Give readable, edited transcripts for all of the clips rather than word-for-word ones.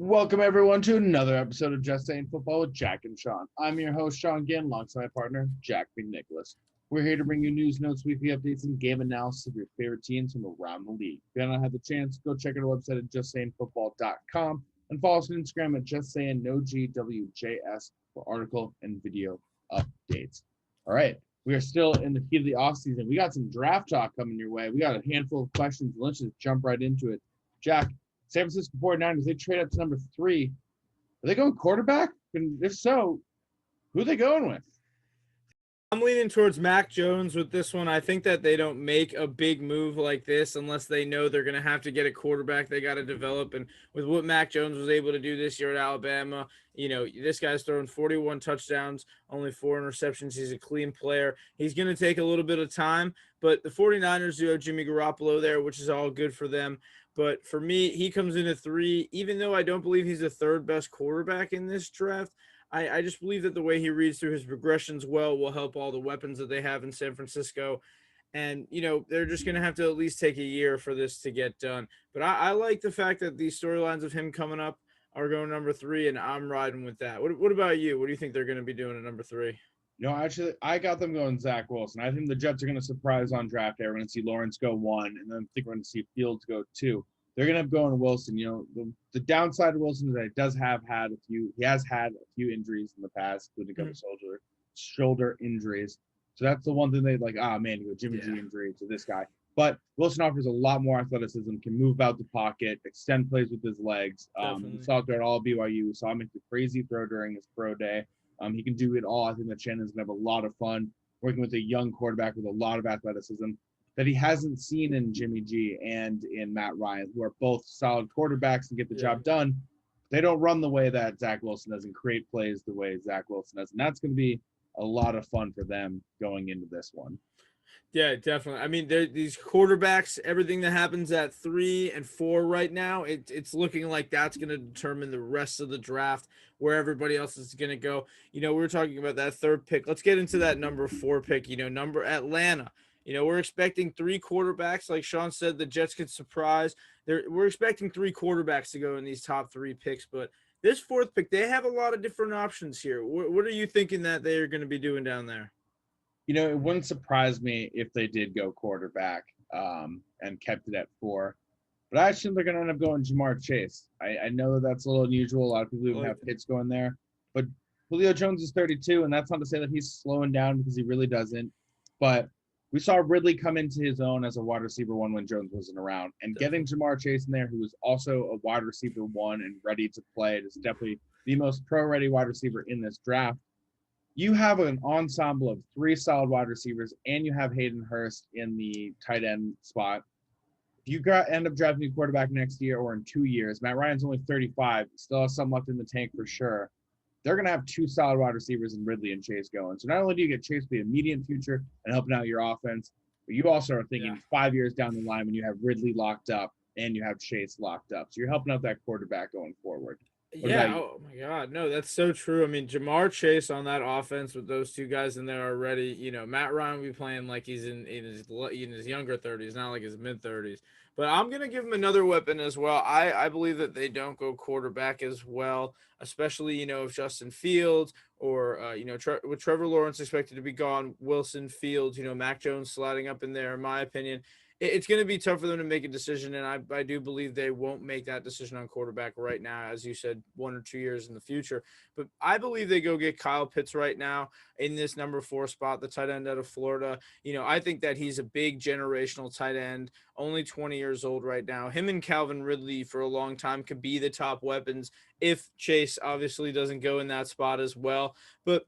Welcome everyone to another episode of Just Saying Football with Jack and Sean. I'm your host Sean Gannon, alongside my partner Jack McNicholas. We're here to bring you news, notes, weekly updates, and game analysis of your favorite teams from around the league. If you haven't had the chance, go check out our website at justsayingfootball.com and follow us on Instagram at justsayingnogwjs for article and video updates. All right, we are still in the heat of the offseason. We got some draft talk coming your way. We got a handful of questions. Let's just jump right into it. Jack, San Francisco 49ers, they trade up to number 3. Are they going quarterback? And if so, who are they going with? I'm leaning towards Mac Jones with this one. I think that they don't make a big move like this unless they know they're going to have to get a quarterback they got to develop. And with what Mac Jones was able to do this year at Alabama, this guy's thrown 41 touchdowns, only 4 interceptions. He's a clean player. He's going to take a little bit of time, but the 49ers do have Jimmy Garoppolo there, which is all good for them. But for me, he comes in at 3, even though I don't believe he's the third best quarterback in this draft. I just believe that the way he reads through his progressions well will help all the weapons that they have in San Francisco. And, they're just going to have to at least take a year for this to get done. But I like the fact that these storylines of him coming up are going number 3, and I'm riding with that. What about you? What do you think they're going to be doing at number 3? Actually, I got them going Zach Wilson. I think the Jets are going to surprise on draft day. We're going to see Lawrence go 1, and then I think we're going to see Fields go 2. They're going to have going Wilson. The downside of Wilson is that he has had a few injuries in the past, including a couple shoulder injuries. So that's the one thing they like, you go Jimmy G injury to this guy. But Wilson offers a lot more athleticism, can move out the pocket, extend plays with his legs. We saw it at all BYU. We saw him make the crazy throw during his pro day. He can do it all. I think that Shannon's going to have a lot of fun working with a young quarterback with a lot of athleticism that he hasn't seen in Jimmy G and in Matt Ryan, who are both solid quarterbacks and get the job done. They don't run the way that Zach Wilson does and create plays the way Zach Wilson does. And that's going to be a lot of fun for them going into this one. Yeah, definitely. I mean, these quarterbacks, everything that happens at 3 and 4 right now, it's looking like that's going to determine the rest of the draft, where everybody else is going to go. We were talking about that 3rd pick. Let's get into that number 4 pick, number Atlanta. We're expecting 3 quarterbacks. Like Sean said, the Jets could surprise. We're expecting 3 quarterbacks to go in these top 3 picks. But this 4th pick, they have a lot of different options here. What are you thinking that they're going to be doing down there? It wouldn't surprise me if they did go quarterback and kept it at 4. But I assume they're going to end up going Jamar Chase. I know that's a little unusual. A lot of people even have Pitts going there. But Julio Jones is 32, and that's not to say that he's slowing down because he really doesn't. But we saw Ridley come into his own as a wide receiver 1 when Jones wasn't around. And getting Jamar Chase in there, who was also a wide receiver 1 and ready to play, is definitely the most pro-ready wide receiver in this draft. You have an ensemble of 3 solid wide receivers, and you have Hayden Hurst in the tight end spot. If you end up drafting a quarterback next year or in 2 years, Matt Ryan's only 35, still has some left in the tank for sure. They're going to have 2 solid wide receivers in Ridley and Chase going. So not only do you get Chase for the immediate future and helping out your offense, but you also are thinking 5 years down the line when you have Ridley locked up and you have Chase locked up. So you're helping out that quarterback going forward. Oh my God. No, that's so true. I mean, Jamar Chase on that offense with those 2 guys in there already, Matt Ryan will be playing like he's in his younger 30s, not like his mid 30s. But I'm going to give him another weapon as well. I believe that they don't go quarterback as well, especially, if Justin Fields or, with Trevor Lawrence expected to be gone, Wilson, Fields, Mac Jones sliding up in there, in my opinion. It's going to be tough for them to make a decision, and I do believe they won't make that decision on quarterback right now, as you said, 1 or 2 years in the future. But I believe they go get Kyle Pitts right now in this number 4 spot, the tight end out of Florida. I think that he's a big generational tight end, only 20 years old right now. Him and Calvin Ridley for a long time could be the top weapons if Chase obviously doesn't go in that spot as well. But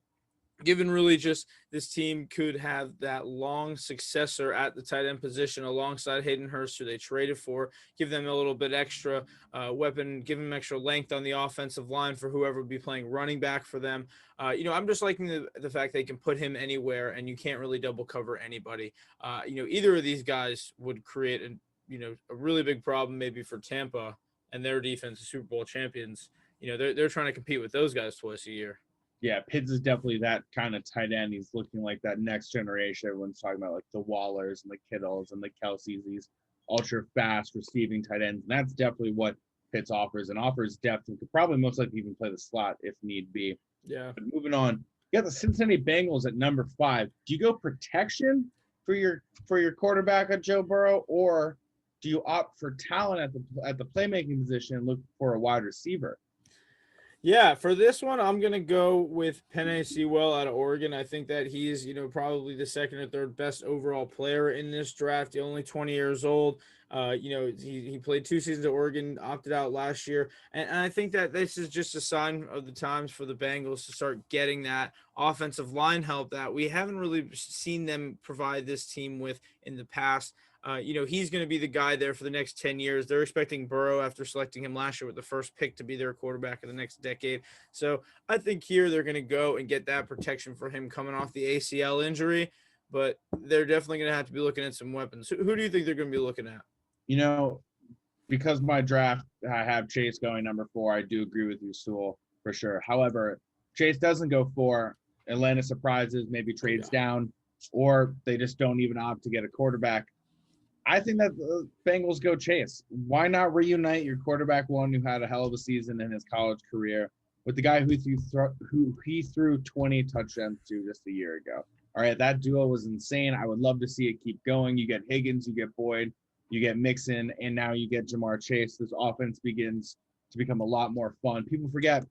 given really just this team could have that long successor at the tight end position alongside Hayden Hurst, who they traded for, give them a little bit extra weapon, give them extra length on the offensive line for whoever would be playing running back for them. I'm just liking the fact they can put him anywhere and you can't really double cover anybody. Either of these guys would create a really big problem maybe for Tampa and their defense, the Super Bowl champions. They're trying to compete with those guys twice a year. Yeah, Pitts is definitely that kind of tight end. He's looking like that next generation. Everyone's talking about like the Wallers and the Kittles and the Kelseys, these ultra fast receiving tight ends. And that's definitely what Pitts offers and offers depth and could probably most likely even play the slot if need be. Yeah. But moving on, you got the Cincinnati Bengals at number 5. Do you go protection for your quarterback on Joe Burrow, or do you opt for talent at the playmaking position and look for a wide receiver? Yeah, for this one, I'm gonna go with Penei Sewell out of Oregon. I think that he's, probably the second or third best overall player in this draft. He's only 20 years old. He played 2 seasons at Oregon, opted out last year, and I think that this is just a sign of the times for the Bengals to start getting that offensive line help that we haven't really seen them provide this team with in the past. He's going to be the guy there for the next 10 years. They're expecting Burrow, after selecting him last year with the first pick, to be their quarterback in the next decade. So I think here they're going to go and get that protection for him coming off the ACL injury, but they're definitely going to have to be looking at some weapons. Who do you think they're going to be looking at? Because my draft, I have Chase going number 4. I do agree with you, Sewell, for sure. However, Chase doesn't go 4. Atlanta surprises, maybe trades down, or they just don't even opt to get a quarterback. I think that the Bengals go Chase. Why not reunite your quarterback one who had a hell of a season in his college career with the guy who he threw 20 touchdowns to just a year ago? All right, that duo was insane. I would love to see it keep going. You get Higgins, you get Boyd, you get Mixon, and now you get Jamar Chase. This offense begins to become a lot more fun. People forget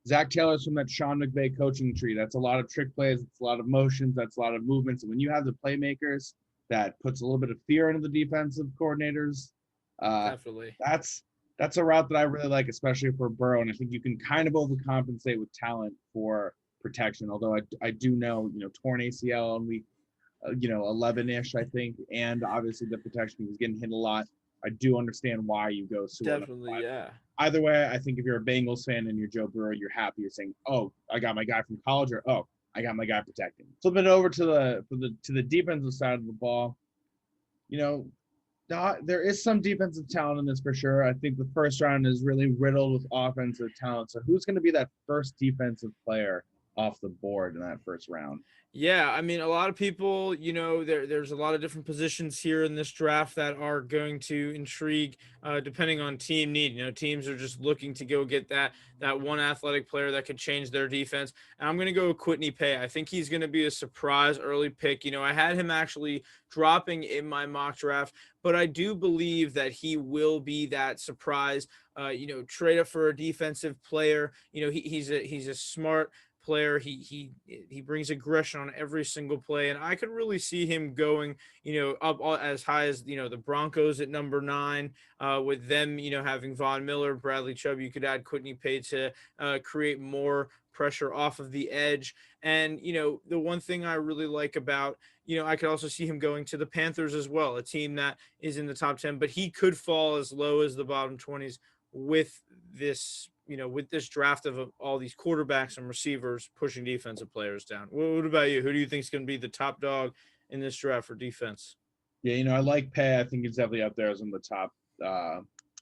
Zach Taylor's from that Sean McVay coaching tree. That's a lot of trick plays. It's a lot of motions. That's a lot of movements. And when you have the playmakers, that puts a little bit of fear into the defensive coordinators. Definitely. That's a route that I really like, especially for Burrow. And I think you can kind of overcompensate with talent for protection. Although I do know, torn ACL in week, 11-ish, I think. And obviously the protection, he was getting hit a lot. I do understand why you go Sewell. Definitely, yeah. Either way, I think if you're a Bengals fan and you're Joe Burrow, you're happy. You're saying, oh, I got my guy from college, or, oh, I got my guy protecting. Flipping it over to the defensive side of the ball, there is some defensive talent in this for sure. I think the first round is really riddled with offensive talent. So who's going to be that first defensive player off the board in that first round? Yeah, I mean, a lot of people, there's a lot of different positions here in this draft that are going to intrigue, depending on team need. Teams are just looking to go get that one athletic player that could change their defense. And I'm going to go with Whitney Pay. I think he's going to be a surprise early pick. I had him actually dropping in my mock draft, but I do believe that he will be that surprise. Trade up for a defensive player. He's a smart player. He brings aggression on every single play, and I could really see him going, up as high as the Broncos at number 9, with them, having Von Miller, Bradley Chubb. You could add Whitney Pay to create more pressure off of the edge. And the one thing I really like about, I could also see him going to the Panthers as well, a team that is in the top 10, but he could fall as low as the bottom 20s with this draft of all these quarterbacks and receivers pushing defensive players down. What about you? Who do you think is going to be the top dog in this draft for defense? Yeah, I like Pay. I think he's definitely up there as one of the top,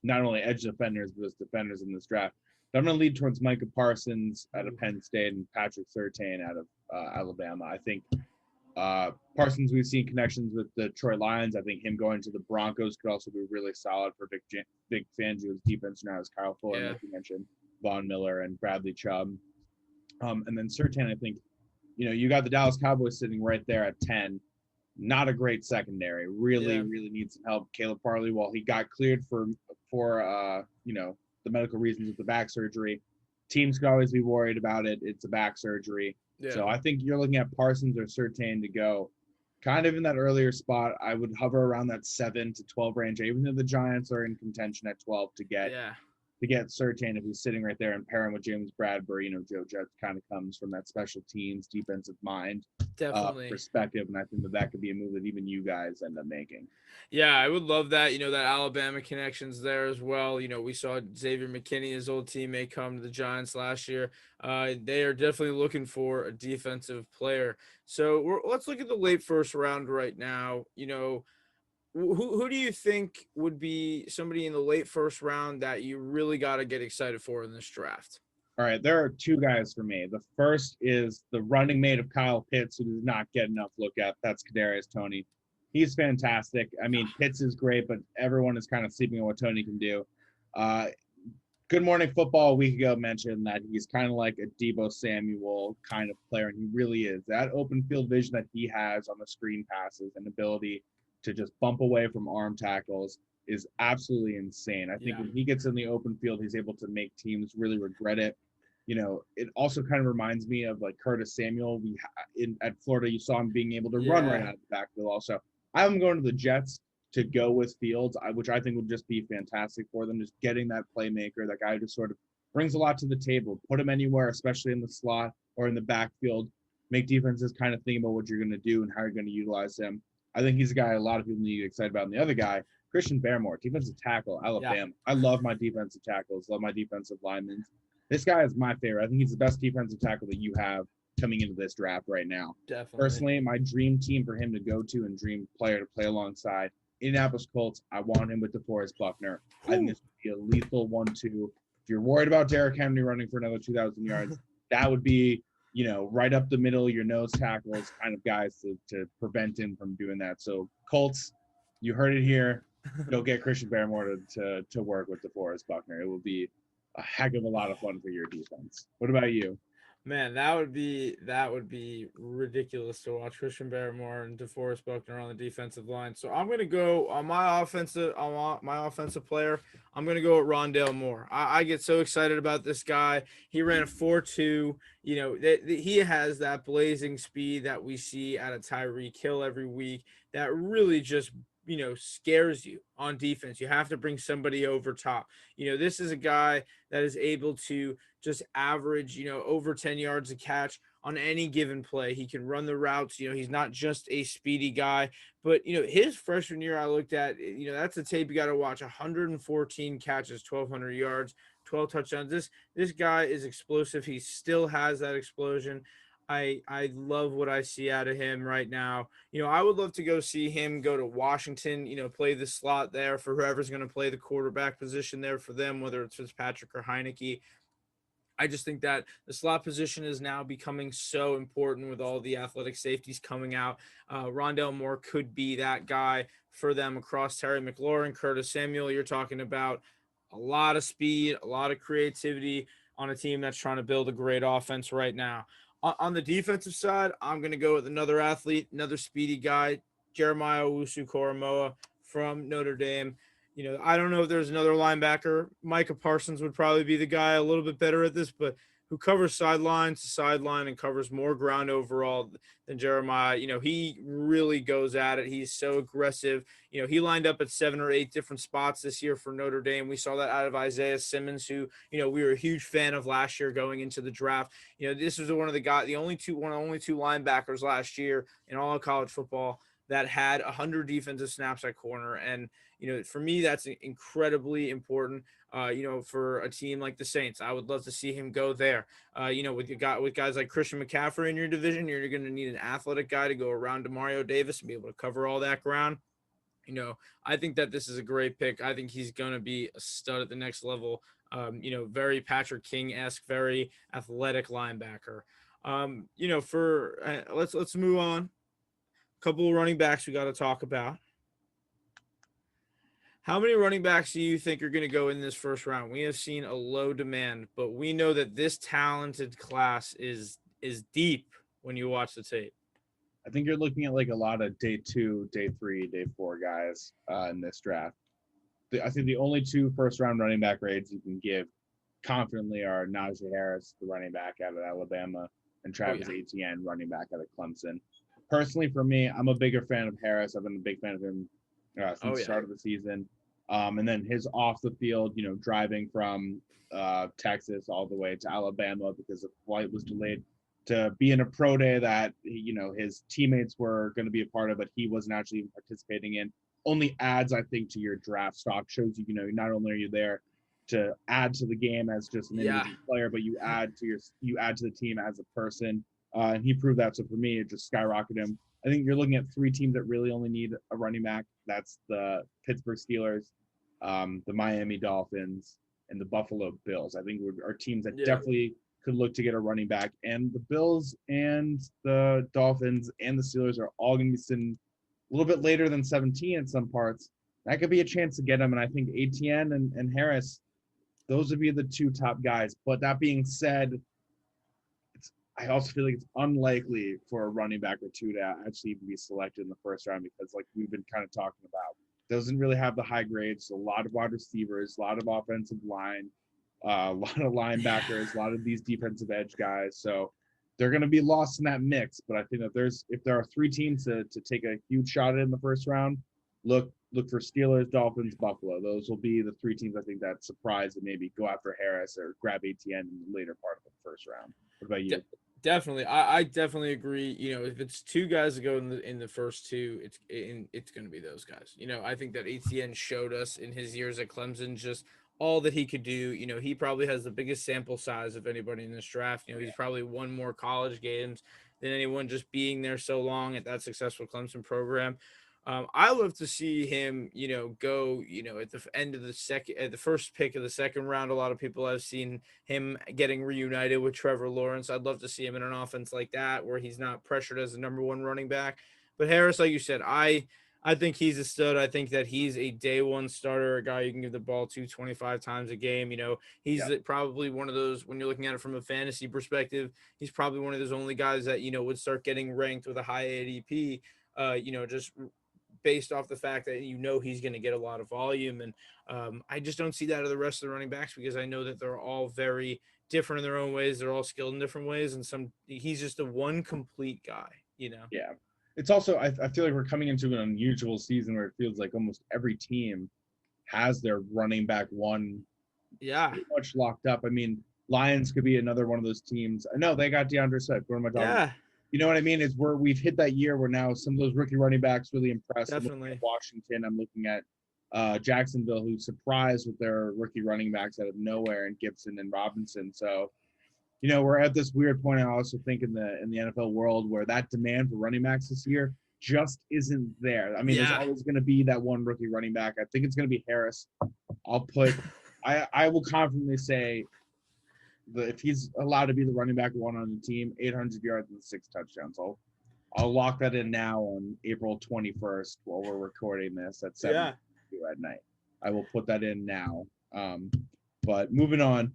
not only edge defenders, but as defenders in this draft. But I'm going to lead towards Micah Parsons out of Penn State and Patrick Surtain out of Alabama. I think Parsons, we've seen connections with the Detroit Lions. I think him going to the Broncos could also be really solid for Vic Fangio's defense now, as Kyle Fuller, like you mentioned, Von Miller and Bradley Chubb. And then Surtain, I think, you got the Dallas Cowboys sitting right there at 10. Not a great secondary. Really needs some help. Caleb Farley, while he got cleared for the medical reasons of the back surgery, teams could always be worried about it. It's a back surgery. Yeah. So I think you're looking at Parsons or Surtain to go kind of in that earlier spot. I would hover around that 7 to 12 range, even though the Giants are in contention at 12 to get Surtain if he's sitting right there and pair him with James Bradbury. Joe Judge kind of comes from that special teams defensive mind perspective, and I think that could be a move that even you guys end up making. Yeah, I would love that. That Alabama connections there as well. We saw Xavier McKinney, his old teammate, come to the Giants last year. They are definitely looking for a defensive player. So let's look at the late first round right now. Who do you think would be somebody in the late first round that you really got to get excited for in this draft? All right, there are 2 guys for me. The first is the running mate of Kyle Pitts, who does not get enough look at. That's Kadarius Toney. He's fantastic. I mean, Pitts is great, but everyone is kind of sleeping on what Toney can do. Good Morning Football a week ago mentioned that he's kind of like a Deebo Samuel kind of player, and he really is. That open field vision that he has on the screen passes and ability to just bump away from arm tackles is absolutely insane. I think when he gets in the open field, he's able to make teams really regret it. It also kind of reminds me of like Curtis Samuel. At Florida, you saw him being able to run right out of the backfield. Also, I am going to the Jets to go with Fields, which I think would just be fantastic for them. Just getting that playmaker, that guy who just sort of brings a lot to the table. Put him anywhere, especially in the slot or in the backfield. Make defenses kind of think about what you're going to do and how you're going to utilize him. I think he's a guy a lot of people need to get excited about. And the other guy, Christian Barmore, defensive tackle, Alabama. Yeah. I love my defensive tackles, love my defensive linemen. This guy is my favorite. I think he's the best defensive tackle that you have coming into this draft right now. Definitely. Personally, my dream team for him to go to and dream player to play alongside, Indianapolis Colts. I want him with DeForest Buckner. I think this would be a lethal 1-2. If you're worried about Derrick Henry running for another 2,000 yards, that would be, right up the middle, your nose tackles kind of guys to prevent him from doing that. So Colts, you heard it here. Go get Christian Barmore to work with DeForest Buckner. It will be a heck of a lot of fun for your defense. What about you? Man, that would be ridiculous to watch Christian Barmore and DeForest Buckner on the defensive line. So I'm gonna go on my offensive player. I'm gonna go with Rondale Moore. I get so excited about this guy. He ran a 4.2. He has that blazing speed that we see out of Tyreek Hill every week. That really just scares you on defense. You have to bring somebody over top. This is a guy that is able to just average, over 10 yards a catch on any given play. He can run the routes. He's not just a speedy guy, but, his freshman year I looked at, that's a tape you got to watch. 114 catches, 1,200 yards, 12 touchdowns. This guy is explosive. He still has that explosion. I love what I see out of him right now. I would love to go see him go to Washington, play the slot there for whoever's going to play the quarterback position there for them, whether it's Fitzpatrick or Heineke. I just think that the slot position is now becoming so important with all the athletic safeties coming out. Rondale Moore could be that guy for them across Terry McLaurin, Curtis Samuel. You're talking about a lot of speed, a lot of creativity on a team that's trying to build a great offense right now. On the defensive side, I'm going to go with another athlete, another speedy guy, Jeremiah Owusu-Koramoah from Notre Dame. I don't know if there's another linebacker. Micah Parsons would probably be the guy a little bit better at this, but who covers sideline to sideline and covers more ground overall than Jeremiah. He really goes at it. He's so aggressive. He lined up at 7 or 8 different spots this year for Notre Dame. We saw that out of Isaiah Simmons, who, we were a huge fan of last year going into the draft. This was one of the only two linebackers last year in all of college football that had 100 defensive snaps at corner. And, for me, that's incredibly important. For a team like the Saints, I would love to see him go there. With guys like Christian McCaffrey in your division, you're going to need an athletic guy to go around Demario Davis and be able to cover all that ground. I think that this is a great pick. I think he's going to be a stud at the next level. Very Patrick King-esque, very athletic linebacker. Let's move on. A couple of running backs we got to talk about. How many running backs do you think are going to go in this first round? We have seen a low demand, but we know that this talented class is deep when you watch the tape. I think you're looking at like a lot of day 2, day 3, day 4 guys in this draft. I think the only 2 first-round running back grades you can give confidently are Najee Harris, the running back out of Alabama, and Travis Etienne, running back out of Clemson. Personally, for me, I'm a bigger fan of Harris. I've been a big fan of him since the start of the season. And then his off the field, driving from Texas all the way to Alabama because the flight was delayed to be in a pro day that, his teammates were going to be a part of, but he wasn't actually even participating in, only adds, I think, to your draft stock. Shows you, not only are you there to add to the game as just an individual player, but you add to the team as a person. And he proved that. So for me, it just skyrocketed him. I think you're looking at 3 teams that really only need a running back. That's the Pittsburgh Steelers, the Miami Dolphins, and the Buffalo Bills. I think are teams that definitely could look to get a running back. And the Bills and the Dolphins and the Steelers are all going to be sitting a little bit later than 17 in some parts. That could be a chance to get them. And I think Etienne and Harris, those would be the two top guys. But that being said, I also feel like it's unlikely for a running back or two to actually even be selected in the first round because, like we've been kind of talking about, doesn't really have the high grades. A lot of wide receivers, a lot of offensive line, a lot of linebackers, a lot of these defensive edge guys. So they're going to be lost in that mix. But I think that if there are three teams to take a huge shot at in the first round, look for Steelers, Dolphins, Buffalo. Those will be the three teams I think that surprise and maybe go after Harris or grab ATN in the later part of the first round. What about you? Definitely, I definitely agree. You know, if it's two guys that go in the first two, it's going to be those guys. You know, I think that ATN showed us in his years at Clemson just all that he could do. You know, he probably has the biggest sample size of anybody in this draft. You know, he's probably won more college games than anyone just being there so long at that successful Clemson program. I love to see him, you know, go, you know, at the end of at the first pick of the second round. A lot of people have seen him getting reunited with Trevor Lawrence. I'd love to see him in an offense like that where he's not pressured as the number one running back. But Harris, like you said, I think he's a stud. I think that he's a day one starter, a guy you can give the ball to 25 times a game. You know, he's probably one of those, when you're looking at it from a fantasy perspective, he's probably one of those only guys that, you know, would start getting ranked with a high ADP, you know, just based off the fact that you know he's going to get a lot of volume. And I just don't see that of the rest of the running backs because I know that they're all very different in their own ways. They're all skilled in different ways. And he's just a one complete guy, you know? Yeah. It's also, I feel like we're coming into an unusual season where it feels like almost every team has their running back one pretty much locked up. I mean, Lions could be another one of those teams. I know they got DeAndre Swift. What am I talking about? You know what I mean? Is where we've hit that year where now some of those rookie running backs really impressed. Definitely. Washington, I'm looking at Jacksonville, who surprised with their rookie running backs out of nowhere, and Gibson and Robinson. So, you know, we're at this weird point. I also think in the NFL world where that demand for running backs this year just isn't there. I mean, there's always going to be that one rookie running back. I think it's going to be Harris. I will confidently say that if he's allowed to be the running back one on the team, 800 yards and 6 touchdowns. I'll lock that in now on April 21st while we're recording this at 7 at night. I will put that in now. But moving on,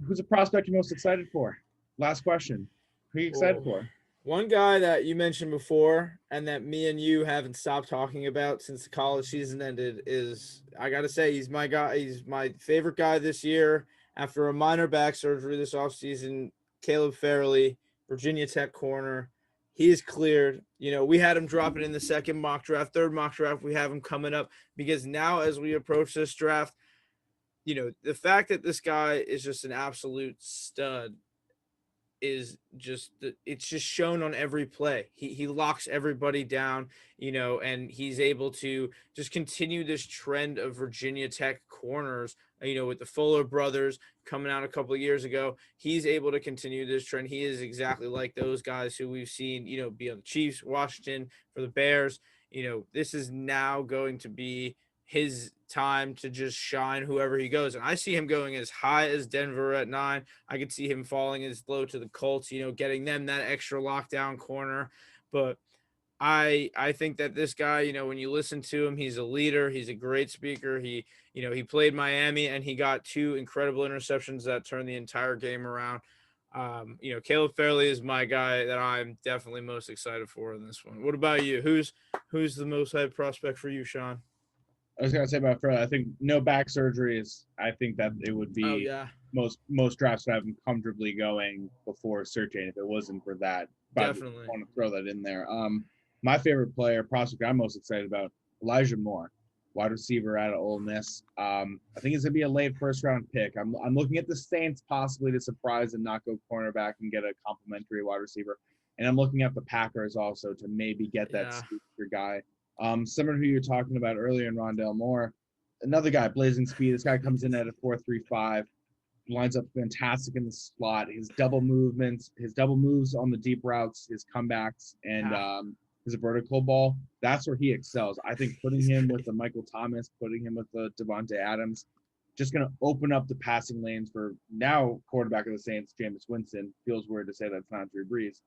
who's a prospect you're most excited for? Last question. Who are you excited for? One guy that you mentioned before and that me and you haven't stopped talking about since the college season ended is, I got to say, he's my guy. He's my favorite guy this year. After a minor back surgery this offseason, Caleb Farley, Virginia Tech corner. He is cleared. You know, we had him dropping in the second mock draft, third mock draft. We have him coming up because now as we approach this draft, you know, the fact that this guy is just an absolute stud is just, it's just shown on every play. He locks everybody down, you know, and he's able to just continue this trend of Virginia Tech corners, you know, with the Fuller brothers coming out a couple of years ago. He's able to continue this trend. He is exactly like those guys who we've seen, you know, be on the Chiefs, Washington, for the Bears. You know, this is now going to be his time to just shine whoever he goes. And I see him going as high as Denver at 9. I could see him falling as low to the Colts, you know, getting them that extra lockdown corner. But I think that this guy, you know, when you listen to him, he's a leader. He's a great speaker. He, you know, he played Miami and he got 2 incredible interceptions that turned the entire game around. You know, Caleb Farley is my guy that I'm definitely most excited for in this one. What about you? Who's the most hyped prospect for you, Sean? I was gonna say about Farley. I think no back surgeries. I think that it would be most drafts would have him comfortably going before searching if it wasn't for that. But Definitely. I want to throw that in there. My favorite player, prospect I'm most excited about, Elijah Moore, wide receiver out of Ole Miss. I think he's gonna be a late first round pick. I'm looking at the Saints possibly to surprise and not go cornerback and get a complimentary wide receiver. And I'm looking at the Packers also to maybe get that speaker guy. Similar to who you're talking about earlier in Rondale Moore, another guy, blazing speed. This guy comes in at a 4.35, lines up fantastic in the slot. His double movements, his double moves on the deep routes, his comebacks, and his vertical ball. That's where he excels. I think putting him with the Michael Thomas, putting him with the Devontae Adams, just going to open up the passing lanes for now quarterback of the Saints, Jameis Winston. Feels weird to say that's not Drew Brees.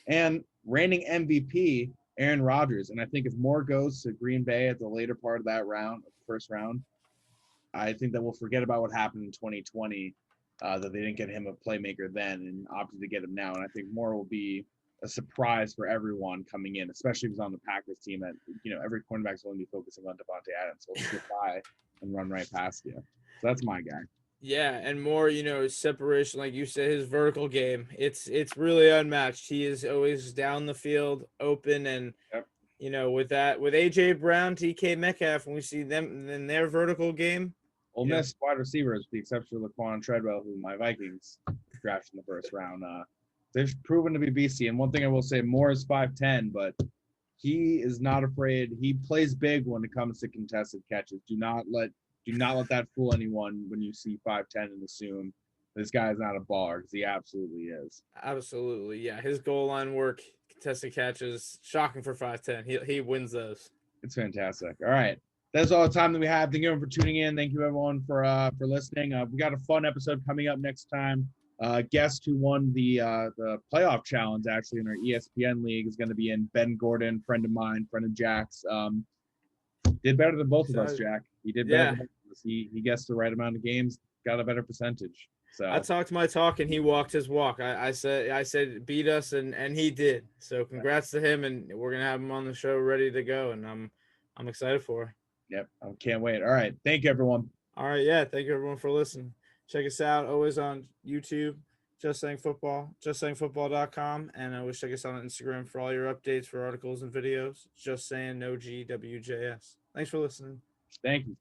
And reigning MVP, Aaron Rodgers. And I think if Moore goes to Green Bay at the later part of that round, first round, I think that we'll forget about what happened in 2020, that they didn't get him a playmaker then and opted to get him now. And I think Moore will be a surprise for everyone coming in, especially if he's on the Packers team. That every cornerback's only be focusing on Devontae Adams. So he'll get by and run right past you. So that's my guy. Yeah, and more, separation, like you said, his vertical game. It's really unmatched. He is always down the field, open, and Yep. with AJ Brown, TK Metcalf, when we see them in their vertical game. Ole Miss wide receivers, with the exception of Laquan Treadwell, who my Vikings drafted in the first round. They've proven to be beastly. And one thing I will say, Moore is 5'10", but he is not afraid. He plays big when it comes to contested catches. Do not let that fool anyone when you see 5'10" and assume this guy is not a baller, because he absolutely is. Absolutely, yeah. His goal line work, contested catches, shocking for 5'10". He wins those. It's fantastic. All right. That's all the time that we have. Thank you everyone for tuning in. Thank you everyone for listening. We got a fun episode coming up next time. Guest who won the playoff challenge actually in our ESPN league is going to be in. Ben Gordon, friend of mine, friend of Jack's. Did better than both of us, Jack. He did better than both of us. He guessed the right amount of games, got a better percentage. So I talked my talk and he walked his walk. I said beat us and he did. So congrats to him, and we're gonna have him on the show ready to go, and I'm excited for it. Yep, I can't wait. All right, thank you everyone. All right, yeah, thank you everyone for listening. Check us out always on YouTube, Just Saying Football, justsayingfootball.com, and always check us out on Instagram for all your updates for articles and videos. Just Saying No GWJS. Thanks for listening. Thank you.